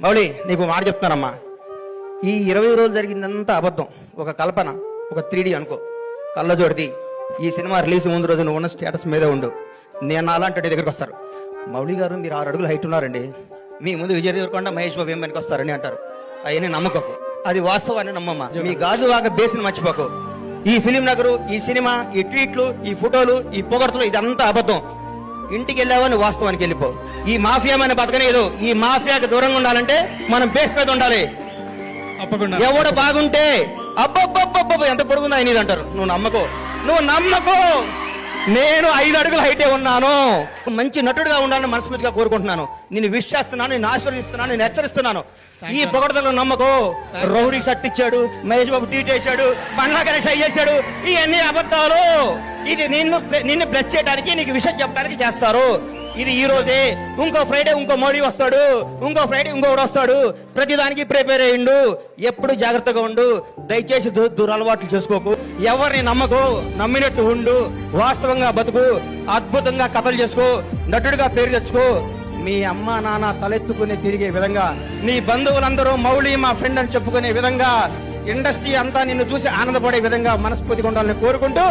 మౌళి నీకు మాట చెప్తున్నానమ్మా, ఈ 20 రోజులు జరిగిందంతా అబద్ధం, ఒక కల్పన, ఒక 3D అనుకో. కళ్ళజోడిది ఈ సినిమా రిలీజ్ ముందు రోజు నువ్వు ఉన్న స్టేటస్ మీదే ఉండు. నేను అలాంటి దగ్గరికి వస్తారు, మౌళి గారు మీరు 6 అడుగులు హైట్ ఉన్నారండి, మీ ముందు విజయ్ దేవరకొండ మహేష్ బాబు ఏం పనికి వస్తారని అంటారు. అవన్నీ నమ్మకపు, అది వాస్తవాన్ని నమ్మమ్మా. మీ గాజువాక బేసిని మర్చిపోకు. ఈ ఫిలిం నగరు, ఈ సినిమా, ఈ ట్వీట్లు, ఈ ఫోటోలు, ఈ పొగడ్తలు ఇదంతా అబద్ధం. ఇంటికి వెళ్ళావని వాస్తవానికి వెళ్ళిపో. ఈ మాఫియా మన బతకనేదు. ఈ మాఫియాకి దూరంగా ఉండాలంటే మనం బేస్ మీద ఉండాలి. ఎవడు బాగుంటే అబ్బబ్బబ్బబ్బ ఎంత పొడుగుందా అనేది అంటారు. నువ్వు నమ్మకో. నేను 5 అడుగుల హైటే ఉన్నాను. మంచి నటుడుగా ఉండాలని మనస్ఫూర్తిగా కోరుకుంటున్నాను. నేను విష్ చేస్తున్నాను, నేను ఆశీర్వదిస్తున్నాను, నేను హెచ్చరిస్తున్నాను. ఈ పొగడతలో నమ్మకో. రౌడీ షర్ట్ ఇచ్చాడు, మహేష్ బాబు ట్వీట్ చేశాడు, బండ్లా గణేష్ చేశాడు, ఇవన్నీ అబద్ధాలు. ఇది నిన్ను బ్లెస్ చేయడానికి, నీకు విషయం చెప్పడానికి చేస్తారు. ఇది ఈ రోజే. ఇంకో ఫ్రైడే ఇంకో మోడీ వస్తాడు, ఇంకో ఫ్రైడే ఇంకోటి వస్తాడు. ప్రతిదానికి ప్రిపేర్ అయ్యిండు. ఎప్పుడు జాగ్రత్తగా ఉండు. దయచేసి దురలవాట్లు చేసుకోకు. ఎవరిని నమ్మకు, నమ్మినట్టు ఉండు. వాస్తవంగా బతుకు. అద్భుతంగా కథలు చేసుకో. నటుడిగా పేరు తెచ్చుకో. మీ అమ్మ నాన్న తలెత్తుకుని తిరిగే విధంగా, నీ బంధువులందరూ మౌళి మా ఫ్రెండ్ అని చెప్పుకునే విధంగా, ఇండస్ట్రీ అంతా నిన్ను చూసి ఆనందపడే విధంగా మనస్ఫూర్తిగా ఉండాలని కోరుకుంటూ